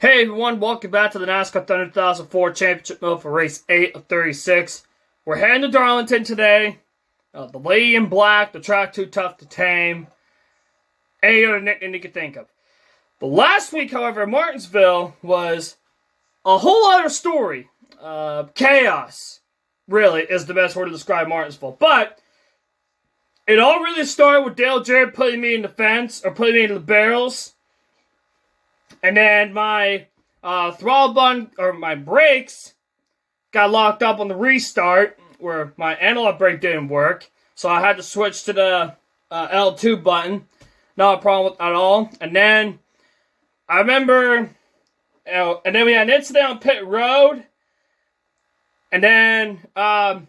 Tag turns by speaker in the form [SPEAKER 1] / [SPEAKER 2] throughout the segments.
[SPEAKER 1] Hey everyone, welcome back to the Nascar Thunder 2004 Championship mode for race 8 of 36. We're heading to Darlington today. The lady in black, the track too tough to tame. Any other nickname you can think of. But last week, however, Martinsville was a whole other story. Chaos, really, is the best word to describe Martinsville. But it all really started with Dale Jarrett putting me in the fence, or putting me in the barrels. And then my throttle button, or my brakes, got locked up on the restart, where my analog brake didn't work. So I had to switch to the L2 button. Not a problem at all. And then, I remember, and then we had an incident on pit road. And then, I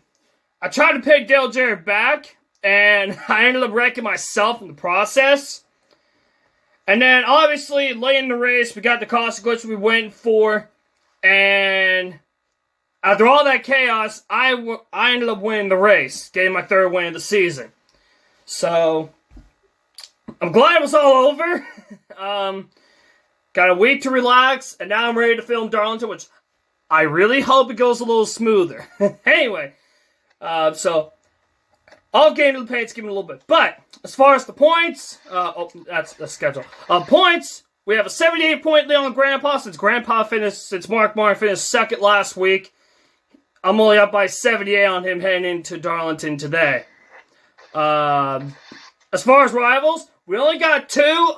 [SPEAKER 1] tried to pay Dale Jarrett back, and I ended up wrecking myself in the process. And then, obviously, late in the race, we got the consequence we went for. And after all that chaos, I ended up winning the race. Getting my third win of the season. So, I'm glad it was all over. Got a week to relax. And now I'm ready to film Darlington, which I really hope it goes a little smoother. Anyway, so I'll get into the paints, give me a little bit. But, as far as the points, that's the schedule. Points, we have a 78-point lead on Grandpa, since Mark Martin finished second last week. I'm only up by 78 on him heading into Darlington today. As far as rivals, we only got two.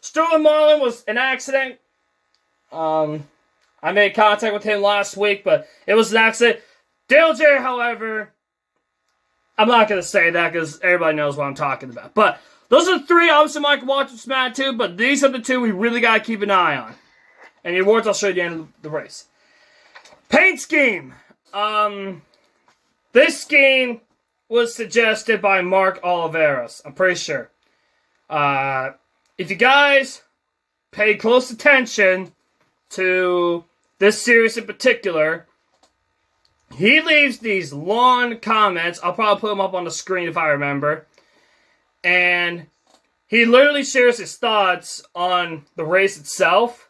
[SPEAKER 1] Sterling Marlin was an accident. I made contact with him last week, but it was an accident. Dale Jarrett, however, I'm not going to say that because everybody knows what I'm talking about. But those are the three. Obviously, Michael Watson's mad too, but these are the two we really got to keep an eye on. And the awards I'll show you at the end of the race. Paint scheme. This scheme was suggested by Mark Oliveros. I'm pretty sure. If you guys pay close attention to this series in particular, he leaves these long comments. I'll probably put them up on the screen if I remember. And he literally shares his thoughts on the race itself.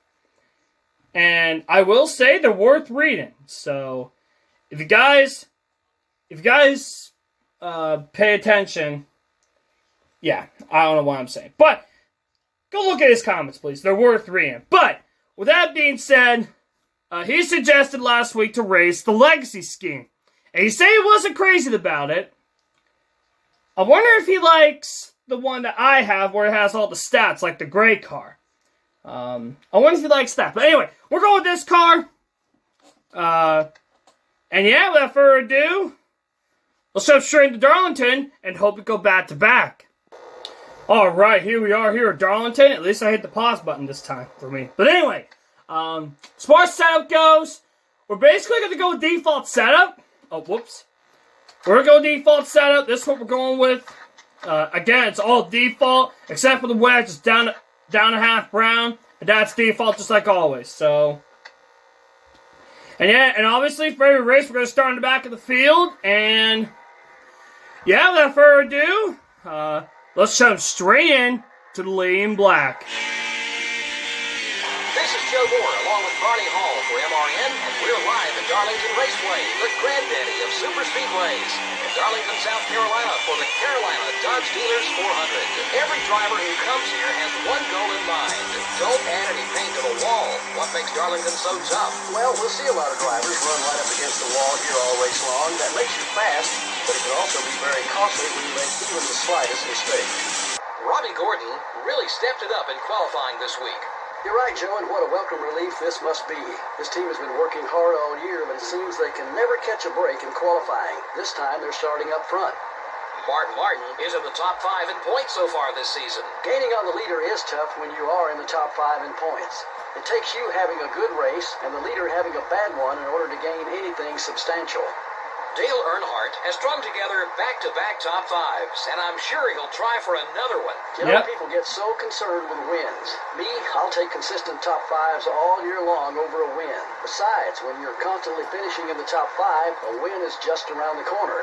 [SPEAKER 1] And I will say they're worth reading. So, if you guys pay attention, yeah, I don't know what I'm saying. But, go look at his comments, please. They're worth reading. But, with that being said, he suggested last week to race the Legacy scheme. And he said he wasn't crazy about it. I wonder if he likes the one that I have where it has all the stats, like the gray car. I wonder if he likes that. But anyway, we're going with this car. And yeah, without further ado, let's jump straight into Darlington and hope it go back to back. Alright, here we are here at Darlington. At least I hit the pause button this time for me. But anyway, as far as setup goes, we're basically going to go with default setup. Oh, whoops. We're going to go default setup. This is what we're going with. Again, it's all default, except for the wedge. It's down a half brown. And that's default just like always. So, and yeah, and obviously for every race, we're going to start in the back of the field. And yeah, without further ado, let's jump straight in to the lady in black.
[SPEAKER 2] Joe Moore, along with Barney Hall for MRN, and we're live at Darlington Raceway, the granddaddy of super speedways. In Darlington, South Carolina, for the Carolina Dodge Dealers 400. Every driver who comes here has one goal in mind. Don't add any paint to the wall. What makes Darlington so tough?
[SPEAKER 3] Well, we'll see a lot of drivers run right up against the wall here all race long. That makes you fast, but it can also be very costly when you make even the slightest mistake.
[SPEAKER 2] Robbie Gordon really stepped it up in qualifying this week.
[SPEAKER 3] You're right, Joe, and what a welcome relief this must be. This team has been working hard all year, but it seems they can never catch a break in qualifying. This time, they're starting up front.
[SPEAKER 2] Martin is in the top 5 in points so far this season.
[SPEAKER 3] Gaining on the leader is tough when you are in the top 5 in points. It takes you having a good race and the leader having a bad one in order to gain anything substantial.
[SPEAKER 2] Dale Earnhardt has strung together back-to-back top 5s, and I'm sure he'll try for another one.
[SPEAKER 3] You know, people get so concerned with wins. Me, I'll take consistent top 5s all year long over a win. Besides, when you're constantly finishing in the top 5, a win is just around the corner.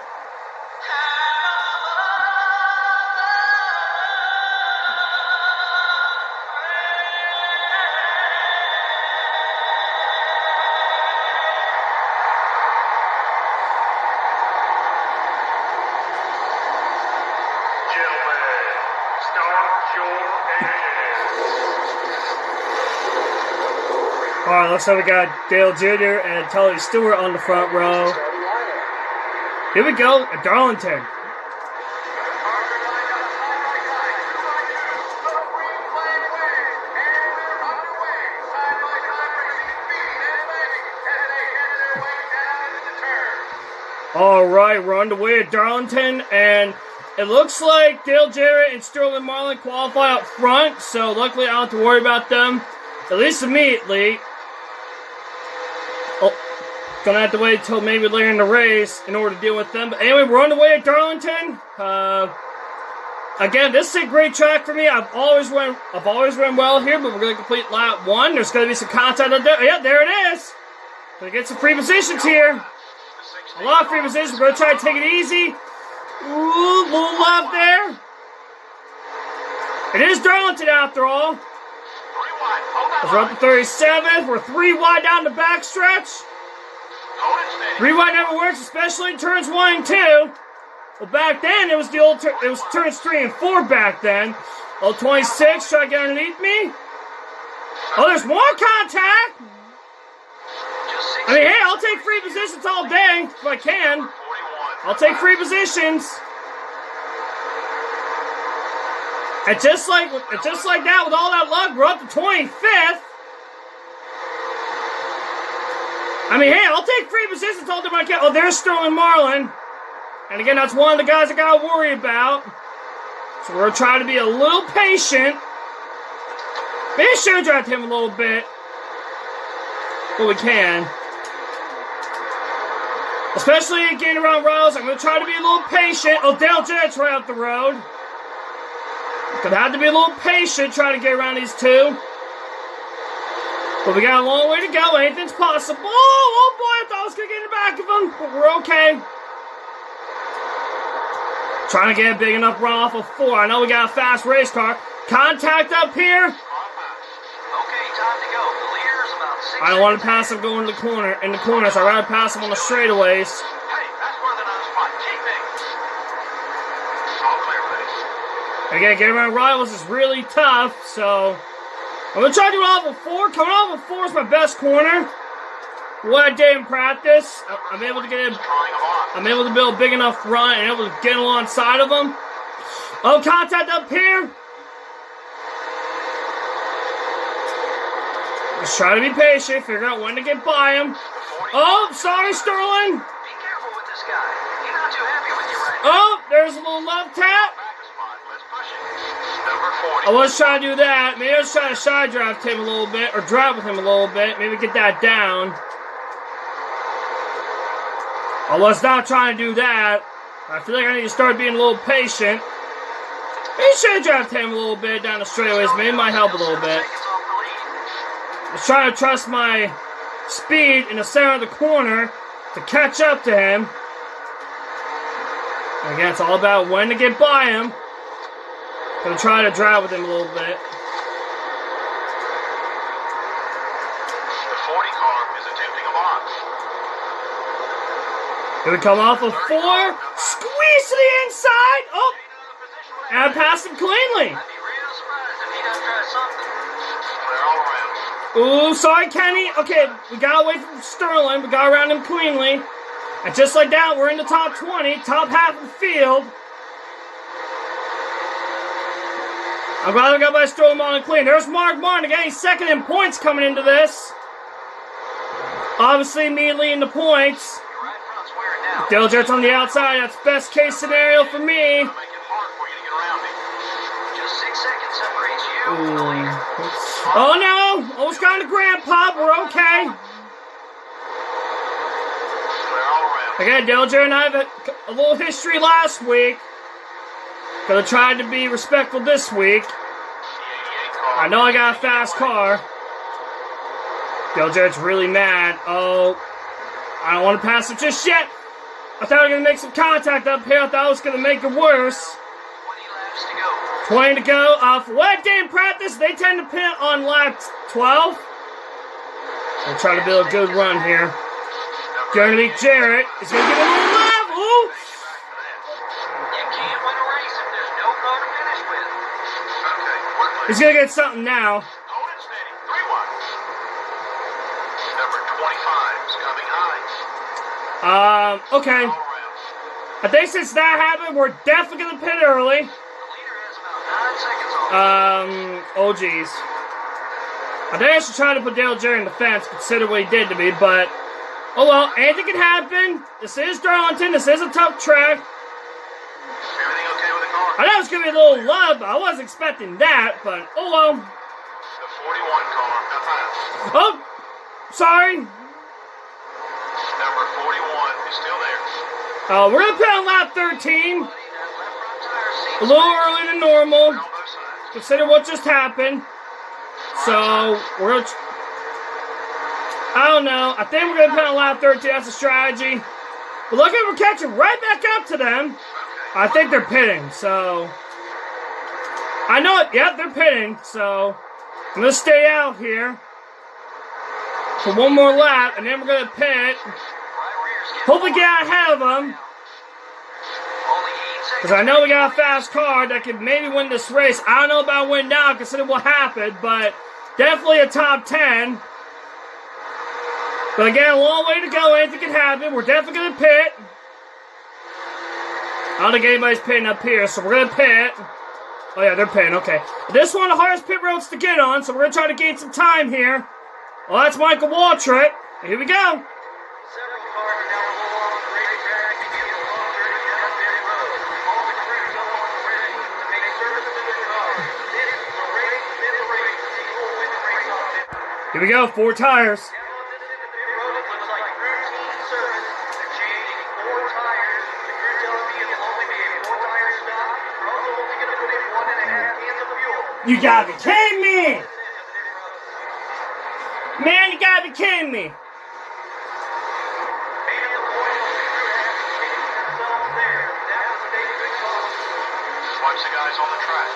[SPEAKER 1] Alright, looks like we got Dale Jr. and Tully Stewart on the front row.
[SPEAKER 3] Starting lineup.
[SPEAKER 1] Here we go at Darlington. Alright, we're on the way at Darlington, and it looks like Dale Jarrett and Sterling Marlin qualify up front, so luckily I don't have to worry about them, at least immediately. Oh, gonna have to wait until maybe later in the race in order to deal with them. But anyway, we're on the way at Darlington. Again, this is a great track for me. I've always run well here, but we're gonna complete lap 1. There's gonna be some contact up there. Yeah, there it is. Gonna get some free positions here. A lot of free positions. We're going to try to take it easy. Ooh, little left there. It is Darlington after all. We're up to 37th. We're 3 wide down the backstretch. 3 wide never works, especially in turns 1 and 2. Well, back then it was turns 3 and 4 back then. Oh, 26 try to get underneath me. Oh, there's more contact. I mean, hey, I'll take free positions all day if I can. I'll take free positions. And just like that, with all that luck, we're up to 25th. I mean, hey, I'll take free positions all day if I can. Oh, there's Sterling Marlin. And again, that's one of the guys I got to worry about. So we're trying to be a little patient. Maybe I should draft him a little bit. But we can. Especially getting around rails, I'm going to try to be a little patient. Oh, Dale Jarrett's right up the road. Gonna have to be a little patient trying to get around these two. But we got a long way to go. Anything's possible. Oh boy, I thought I was going to get in the back of him. But we're okay. Trying to get a big enough run off of 4. I know we got a fast race car. Contact up here.
[SPEAKER 2] Okay, time to go. The leader's about 6
[SPEAKER 1] I don't want to pass him going in the corner, so I'd rather pass him on the straightaways.
[SPEAKER 2] Hey, that's more than a spot. Keeping. All clear, buddy.
[SPEAKER 1] Again, getting around rivals is really tough, so I'm going to try to do it off of 4. Coming off of 4 is my best corner. What I did in practice, I'm able to get in. I'm able to build a big enough run and able to get alongside of them. Oh, contact up here. Just try to be patient, figure out when to get by him. Oh, sorry, Sterling.
[SPEAKER 2] Be careful with this guy. He's not too happy with you right now.
[SPEAKER 1] Oh, there's a little left tap.
[SPEAKER 2] Back a spot. Let's push it. Number 40.
[SPEAKER 1] I was trying to do that. Maybe I was trying to side draft him a little bit, or drive with him a little bit. Maybe get that down. I was not trying to do that. I feel like I need to start being a little patient. Maybe should draft him a little bit down the straightaways. Maybe it might help a little bit. I was trying to trust my speed in the center of the corner to catch up to him. And again, it's all about when to get by him. Gonna try to drive with him a little bit.
[SPEAKER 2] The 40 car is attempting a box.
[SPEAKER 1] Here we come off of 4. Squeeze to the inside. Oh, and I passed him cleanly.
[SPEAKER 2] I'd be real surprised if he doesn't try something. They're all around.
[SPEAKER 1] Ooh, sorry, Kenny. Okay, we got away from Sterling. We got around him cleanly. And just like that, we're in the top 20, top half of the field. I'm glad we got by Sterling Marlin clean. There's Mark Martin getting second in points coming into this. Obviously, immediately in the points.
[SPEAKER 2] Your right front's wearing down.
[SPEAKER 1] Dale Jarrett's on the outside. That's best case scenario for me.
[SPEAKER 2] Make it hard for you to get around him. Just 6 seconds separates you from the leader.
[SPEAKER 1] Oh no! Almost got into Grandpa. We're okay.
[SPEAKER 2] They're all around.
[SPEAKER 1] Again, Dale Jarrett and I had a little history last week. Gonna try to be respectful this week. I know I got a fast car. Dale Jarrett's really mad. Oh, I don't want to pass it just yet. I thought we were gonna make some contact up here. I thought I was gonna make it worse.
[SPEAKER 2] 20 laps to go.
[SPEAKER 1] 20 to go. For what I did in practice, they tend to pit on lap 12. I'll try to build a good run here. Gonna beat Jarrett. He's gonna get a little lap. Ooh.
[SPEAKER 2] You can't win a race if there's no car to finish with. Okay, work
[SPEAKER 1] He's gonna get something now.
[SPEAKER 2] Hold it steady. 3 wide. Number 25 is coming high.
[SPEAKER 1] Okay. I think since that happened, we're definitely gonna pit early.
[SPEAKER 2] The leader has about 9 seconds on.
[SPEAKER 1] Oh geez. I think I should try to put Dale Jerry in the fence, consider what he did to me, but oh well, anything can happen. This is Darlington, this is a tough track.
[SPEAKER 2] Everything okay with the car?
[SPEAKER 1] I know it's gonna be a little love, I wasn't expecting that, but oh well.
[SPEAKER 2] The 41 car got past.
[SPEAKER 1] Oh, sorry.
[SPEAKER 2] Number 41 is still there.
[SPEAKER 1] We're gonna pit on lap 13,
[SPEAKER 2] That left front tire
[SPEAKER 1] a
[SPEAKER 2] seems
[SPEAKER 1] little earlier than normal.
[SPEAKER 2] on both sides.
[SPEAKER 1] Consider what just happened. So we're gonna. I don't know. I think we're gonna pit on lap 13. That's a strategy. But look at we're catching right back up to them. I think they're pitting. So I know it. Yep, they're pitting. So I'm gonna stay out here for one more lap, and then we're gonna pit.
[SPEAKER 2] Right rear's getting
[SPEAKER 1] Hopefully get out ahead of them.
[SPEAKER 2] only 8 seconds.
[SPEAKER 1] Because I know we got a fast car that could maybe win this race. I don't know about win now, considering what happened, but definitely a top 10. But again, a long way to go. Anything can happen. We're definitely going to pit. I don't think anybody's pitting up here, so we're going to pit. Oh yeah, they're pitting. Okay. This is one of the hardest pit roads to get on, so we're going to try to gain some time here. Well, that's Michael Waltrip. Here we go.
[SPEAKER 2] Several cars are now roll off the racetrack to get the long journey down pit road. All the crews are ready to make service to their cars. This is the race within the race to see who will win the race on pit.
[SPEAKER 1] Here we go. 4 tires.
[SPEAKER 2] Now on this end of the pit road, it looks like routine service. They're changing 4 tires. The crew tells me it'll only be a 4-tire stop. They're also only going to put in 1.5 cans of fuel.
[SPEAKER 1] You gotta be kidding me! Man, you gotta be kidding me!
[SPEAKER 2] Watch the guys on the track.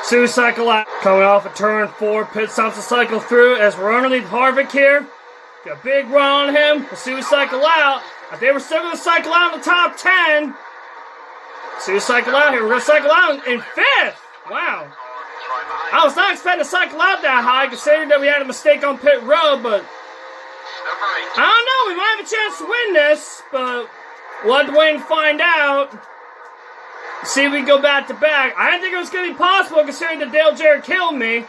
[SPEAKER 1] Sue cycle out. Coming off of turn 4, pit stops to cycle through as we're underneath Harvick here. Got a big run on him. Sue cycle out. I think we're still going to cycle out in the top 10. Sue cycle out here. We're going to cycle out in 5th. Wow. I was not expecting to cycle out that high, considering that we had a mistake on pit road, but
[SPEAKER 2] Number 8.
[SPEAKER 1] I don't know. We might have a chance to win this, but we'll have to wait and find out. See if we can go back to back. I didn't think it was going to be possible, considering that Dale Jarrett killed me.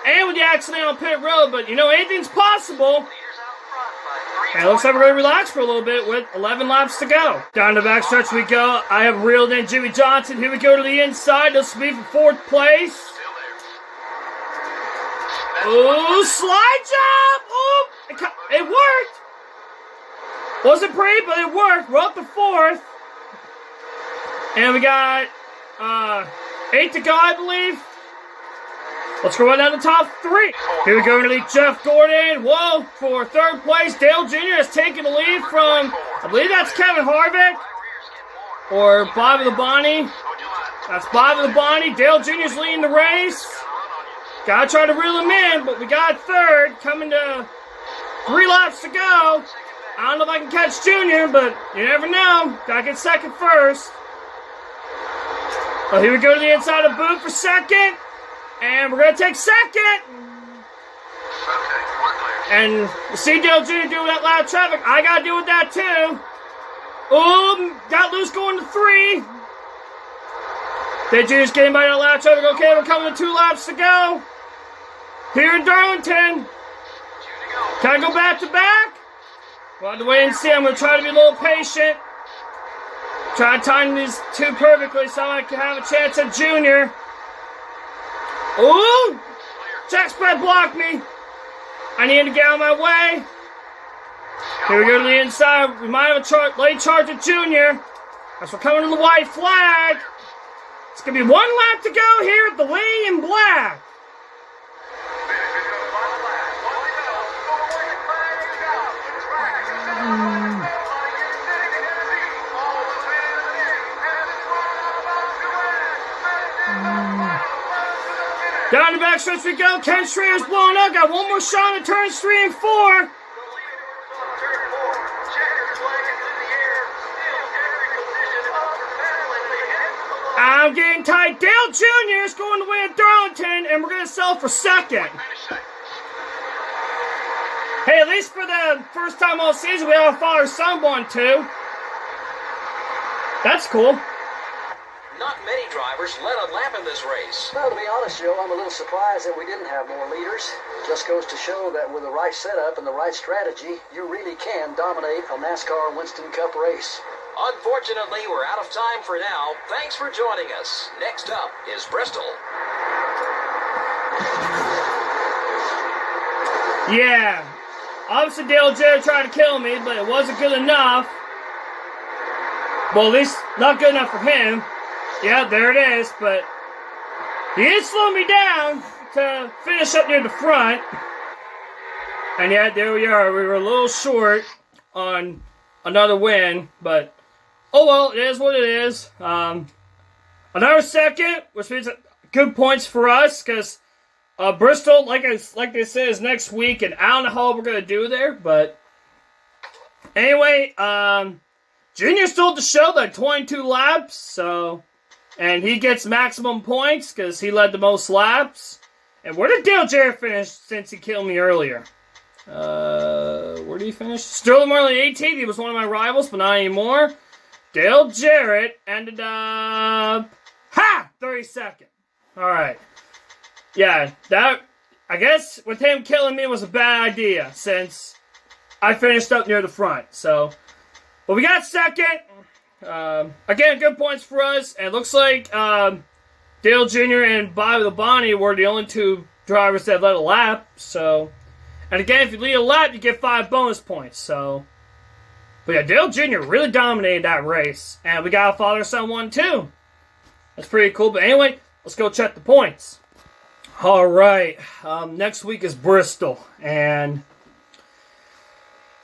[SPEAKER 1] And with the accident on pit road, but you know, anything's possible.
[SPEAKER 2] Leaders out front by 3.
[SPEAKER 1] And it looks like we're going to relax for a little bit with 11 laps to go. Down the backstretch we go. I have reeled in Jimmy Johnson. Here we go to the inside. This will be for 4th place.
[SPEAKER 2] Still there.
[SPEAKER 1] Ooh, slide job! Ooh, it worked! Wasn't pretty, but it worked. We're up to 4th. And we got 8 to go, I believe. Let's go right down the top 3. Here we go to the Jeff Gordon. Whoa, for 3rd place. Dale Jr. has taken the lead from, I believe that's Kevin Harvick. Or Bobby Labonte. That's Bobby Labonte. Dale Jr.'s leading the race. Gotta try to reel him in, but we got 3rd. Coming to 3 laps to go. I don't know if I can catch Junior, but you never know. Gotta get 2nd first. Oh, here we go to the inside of Booth for 2nd. And we're gonna take 2nd. And you see Dale Jr. doing that loud traffic. I gotta deal with that too. Ooh, got loose going to 3. Dale Jr.'s getting by that loud traffic. Okay, we're coming to 2 laps to go. Here in Darlington. Can I go back to back? We'll have to wait and see. I'm gonna try to be a little patient. Try to time these 2 perfectly so I can have a chance at Junior. Ooh! Jack spread blocked me. I need to get out of my way. Here we go to the inside. We might have a late charge at Junior. As we're coming to the white flag. It's going to be 1 lap to go here at the Lady in Black. Down the backstretch we go. Ken Schrader's blown up. Got one more shot at turns 3 and 4. I'm getting tight. Dale Jr. is going to win at Darlington, and we're going to sell for second. Hey, at least for the first time all season, we have a father-son one, too. That's cool.
[SPEAKER 2] Not many drivers led a lap in this race.
[SPEAKER 3] Well, to be honest, Joe, I'm a little surprised that we didn't have more leaders. Just goes to show that with the right setup and the right strategy, you really can dominate a NASCAR Winston Cup race.
[SPEAKER 2] Unfortunately, we're out of time for now. Thanks for joining us. Next up is Bristol.
[SPEAKER 1] Yeah. Obviously, Dale Jarrett tried to kill me, but it wasn't good enough. Well, at least not good enough for him. Yeah, there it is, but he did slow me down to finish up near the front. And yet, there we are. We were a little short on another win, but oh well, it is what it is. Another second, which means good points for us, because Bristol, like they said, is next week, and I don't know how we're going to do there, but anyway, Junior's still at the show, like 22 laps, so, and he gets maximum points, because he led the most laps. And where did Dale Jarrett finish since he killed me earlier? Where did he finish? Sterling Marley 18th, he was one of my rivals, but not anymore. Dale Jarrett ended up, 32nd. Alright. Yeah, that, I guess, with him killing me was a bad idea, since I finished up near the front, so. But we got second. Again, good points for us, and it looks like Dale Jr. and Bobby Labonte were the only two drivers that led a lap, so. And again, if you lead a lap, you get 5 bonus points, so. But yeah, Dale Jr. really dominated that race, and we got a father-son one, too. That's pretty cool, but anyway, let's go check the points. Alright, next week is Bristol, and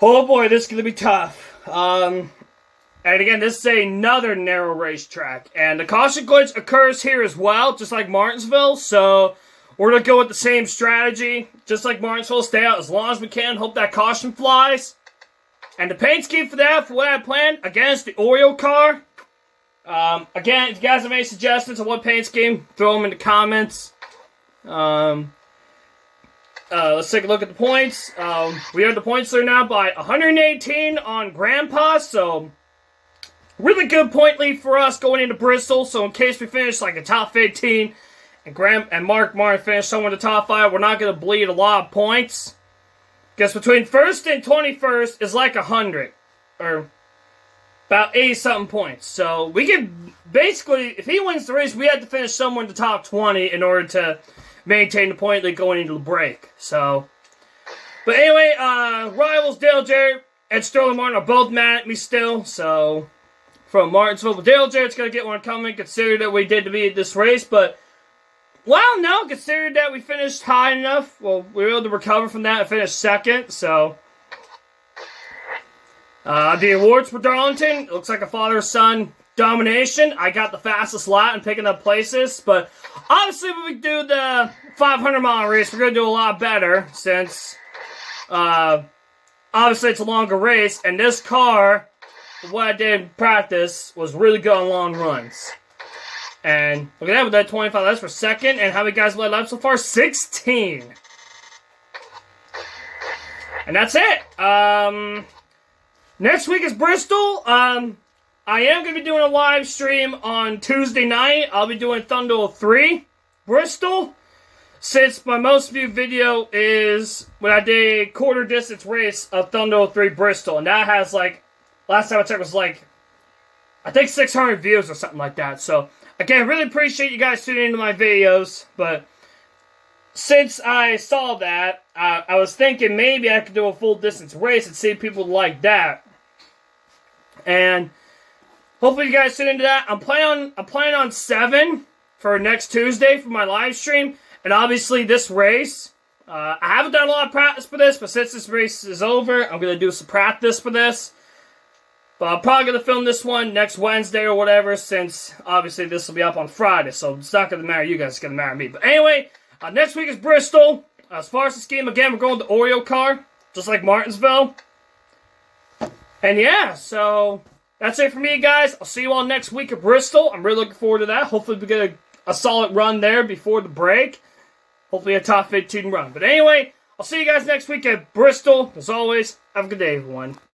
[SPEAKER 1] oh boy, this is going to be tough. And again, this is another narrow racetrack, and the caution glitch occurs here as well, just like Martinsville, so we're going to go with the same strategy, just like Martinsville, stay out as long as we can, hope that caution flies. And the paint scheme for that, for what I planned, again, it's the Oreo car. Again, if you guys have any suggestions on what paint scheme, throw them in the comments. Let's take a look at the points. We have the points there now by 118 on Grandpa, so really good point lead for us going into Bristol. So in case we finish like a top 15 and Mark Martin finish somewhere in the top 5, we're not going to bleed a lot of points. Because between 1st and 21st is like 100, or about 80-something points. So we can basically, if he wins the race, we have to finish somewhere in the top 20 in order to maintain the point lead going into the break. So, but anyway, rivals Dale Jarrett and Sterling Martin are both mad at me still. So, from Martinsville, but Dale Jarrett's going to get one coming, considering that we did to be at this race. But, well, no, considering that we finished high enough, well, we were able to recover from that and finish second. So, the awards for Darlington, it looks like a father-son domination. I got the fastest lap and picking up places, but obviously when we do the 500-mile race, we're going to do a lot better since obviously it's a longer race, and this car, what I did in practice, was really good on long runs. And look at that, with that 25 laps for second, and how many guys led up so far? 16. And that's it. Next week is Bristol. I am going to be doing a live stream on Tuesday night. I'll be doing Thunder 3, Bristol. Since my most viewed video is when I did a quarter distance race of Thunder 3, Bristol. And that has like, last time I checked was like, I think 600 views or something like that. So, again, really appreciate you guys tuning into my videos. But since I saw that, I was thinking maybe I could do a full distance race and see if people like that. And hopefully you guys tune into that. I'm planning on 7 for next Tuesday for my live stream. And obviously this race, I haven't done a lot of practice for this, but since this race is over, I'm going to do some practice for this. But I'm probably going to film this one next Wednesday or whatever, since obviously this will be up on Friday. So it's not going to matter you guys, it's going to matter me. But anyway, next week is Bristol. As far as the scheme, again, we're going with the Oreo car, just like Martinsville. And yeah, so that's it for me, guys. I'll see you all next week at Bristol. I'm really looking forward to that. Hopefully we get a solid run there before the break. hopefully a top 15 run. But anyway, I'll see you guys next week at Bristol. As always, have a good day, everyone.